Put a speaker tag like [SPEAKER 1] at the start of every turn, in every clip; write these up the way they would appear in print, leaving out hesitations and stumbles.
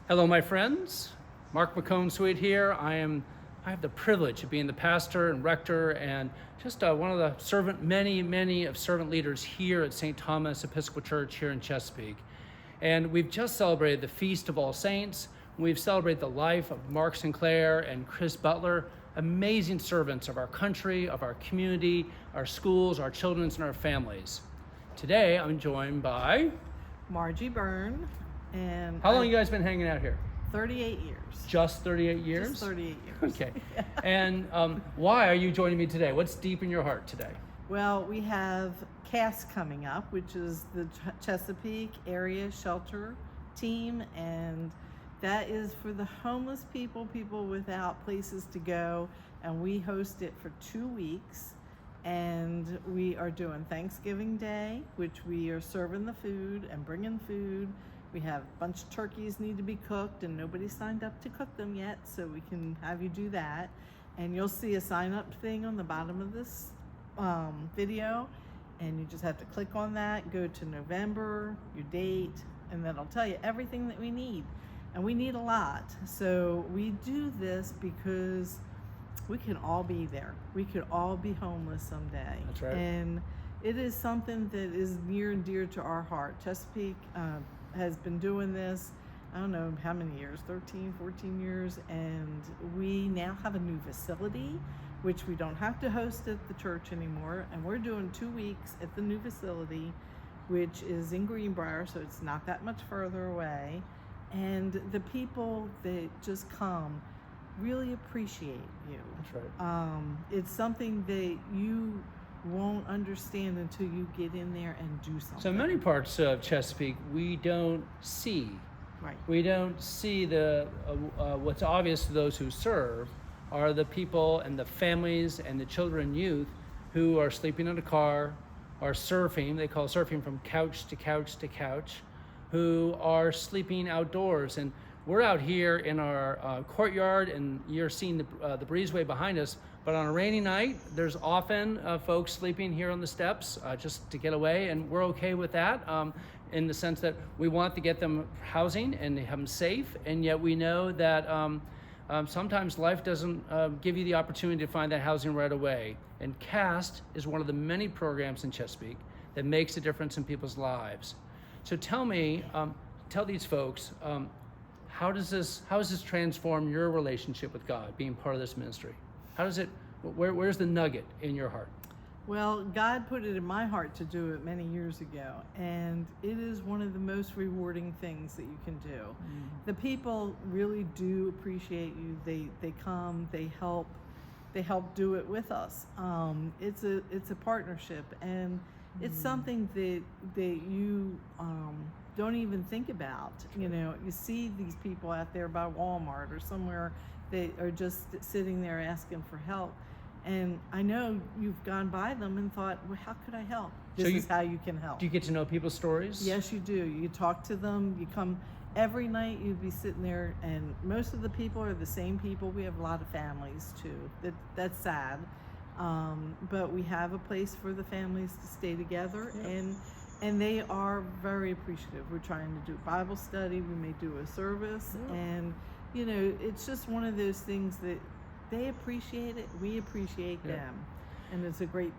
[SPEAKER 1] Hello, my friends. Mark McKone-Sweet here. I have the privilege of being the pastor and rector and just one of the many of servant leaders here at St. Thomas Episcopal Church here in Chesapeake. And we've just celebrated the Feast of All Saints. We've celebrated the life of Mark Sinclair and Chris Butler, amazing servants of our country, of our community, our schools, our children, and our families. Today, I'm joined by
[SPEAKER 2] Margie Buyrn. And
[SPEAKER 1] how long you guys been hanging out here?
[SPEAKER 2] 38 years.
[SPEAKER 1] Just 38 years?
[SPEAKER 2] Just 38 years.
[SPEAKER 1] Okay. And why are you joining me today? What's deep in your heart today?
[SPEAKER 2] Well, we have CAS coming up, which is the Chesapeake Area Shelter Team, and that is for the homeless people without places to go, and we host it for 2 weeks. And we are doing Thanksgiving Day, which we are serving the food and bringing food. We have a bunch of turkeys need to be cooked, and nobody signed up to cook them yet, so we can have you do that. And you'll see a sign up thing on the bottom of this video, and you just have to click on that, go to November, your date, and then it'll tell you everything that we need. And we need a lot. So we do this because we can all be there. We could all be homeless someday.
[SPEAKER 1] That's right.
[SPEAKER 2] And it is something that is near and dear to our heart. Chesapeake has been doing this, I don't know how many years, 13, 14 years, and we now have a new facility, which we don't have to host at the church anymore, and we're doing 2 weeks at the new facility, which is in Greenbrier, so it's not that much further away, and the people that just come really appreciate you.
[SPEAKER 1] That's right.
[SPEAKER 2] It's something that you won't understand until you get in there and do something.
[SPEAKER 1] So many parts of Chesapeake we don't see.
[SPEAKER 2] Right.
[SPEAKER 1] We don't see the what's obvious to those who serve are the people and the families and the children and youth who are sleeping in a car, are surfing. They call surfing from couch to couch to couch, who are sleeping outdoors. And we're out here in our courtyard, and you're seeing the breezeway behind us. But on a rainy night, there's often folks sleeping here on the steps just to get away, and we're okay with that in the sense that we want to get them housing and have them safe, and yet we know that sometimes life doesn't give you the opportunity to find that housing right away. And CAST is one of the many programs in Chesapeake that makes a difference in people's lives. So tell me, tell these folks, how does this transform your relationship with God, being part of this ministry? How does it, where's the nugget in your heart?
[SPEAKER 2] Well, God put it in my heart to do it many years ago, and it is one of the most rewarding things that you can do. The people really do appreciate you. They come, they help do it with us. It's a partnership, and it's something that you don't even think about. You know, you see these people out there by Walmart or somewhere, they are just sitting there asking for help. And I know you've gone by them and thought, well, how could I help? This is how you can help.
[SPEAKER 1] Do you get to know people's stories?
[SPEAKER 2] Yes, you do. You talk to them. You come every night, you'd be sitting there, and most of the people are the same people. We have a lot of families too. That's sad. But we have a place for the families to stay together, and they are very appreciative. We're trying to do Bible study. We may do a service, and you know, it's just one of those things that they appreciate it. We appreciate them, and it's a great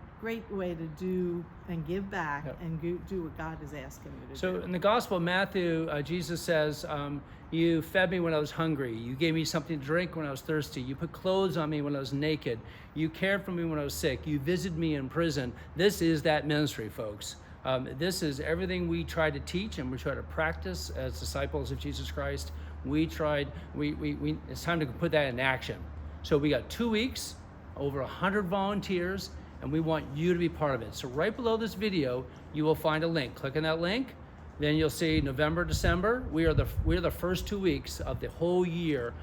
[SPEAKER 2] way to do and give back and do what God is asking you to do.
[SPEAKER 1] So in the Gospel of Matthew, Jesus says, you fed me when I was hungry. You gave me something to drink when I was thirsty. You put clothes on me when I was naked. You cared for me when I was sick. You visited me in prison. This is that ministry, folks. This is everything we try to teach and we try to practice as disciples of Jesus Christ. It's time to put that in action. So we got 2 weeks, over 100 volunteers, and we want you to be part of it. So right below this video, you will find a link. Click on that link, then you'll see November, December. We are the first 2 weeks of the whole year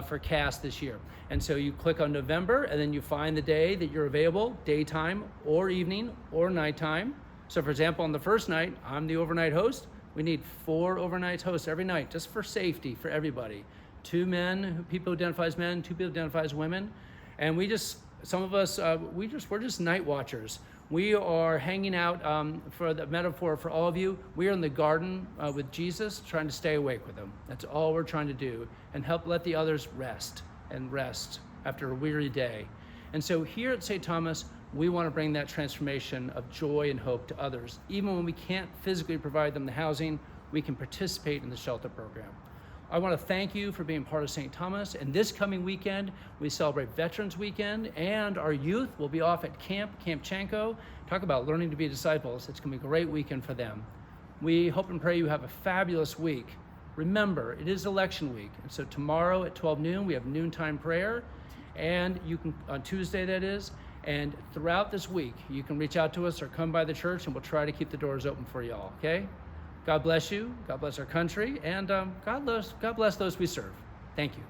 [SPEAKER 1] for CAST this year. And so you click on November, and then you find the day that you're available, daytime or evening or nighttime. So for example, on the first night, I'm the overnight host. We need 4 overnight hosts every night, just for safety for everybody. 2 men, people identify as men, 2 people identify as women. And some of us, we're just night watchers. We are hanging out, for the metaphor for all of you, we are in the garden with Jesus, trying to stay awake with him. That's all we're trying to do, and help let the others rest after a weary day. And so here at St. Thomas, we want to bring that transformation of joy and hope to others. Even when we can't physically provide them the housing, we can participate in the shelter program. I want to thank you for being part of St. Thomas. And this coming weekend, we celebrate Veterans Weekend, and our youth will be off at Camp Chanko. Talk about learning to be disciples. It's going to be a great weekend for them. We hope and pray you have a fabulous week. Remember, it is election week. And so tomorrow at 12 noon, we have noontime prayer. And you can, on Tuesday that is, and throughout this week, you can reach out to us or come by the church, and we'll try to keep the doors open for y'all, okay? God bless you. God bless our country. And God bless those we serve. Thank you.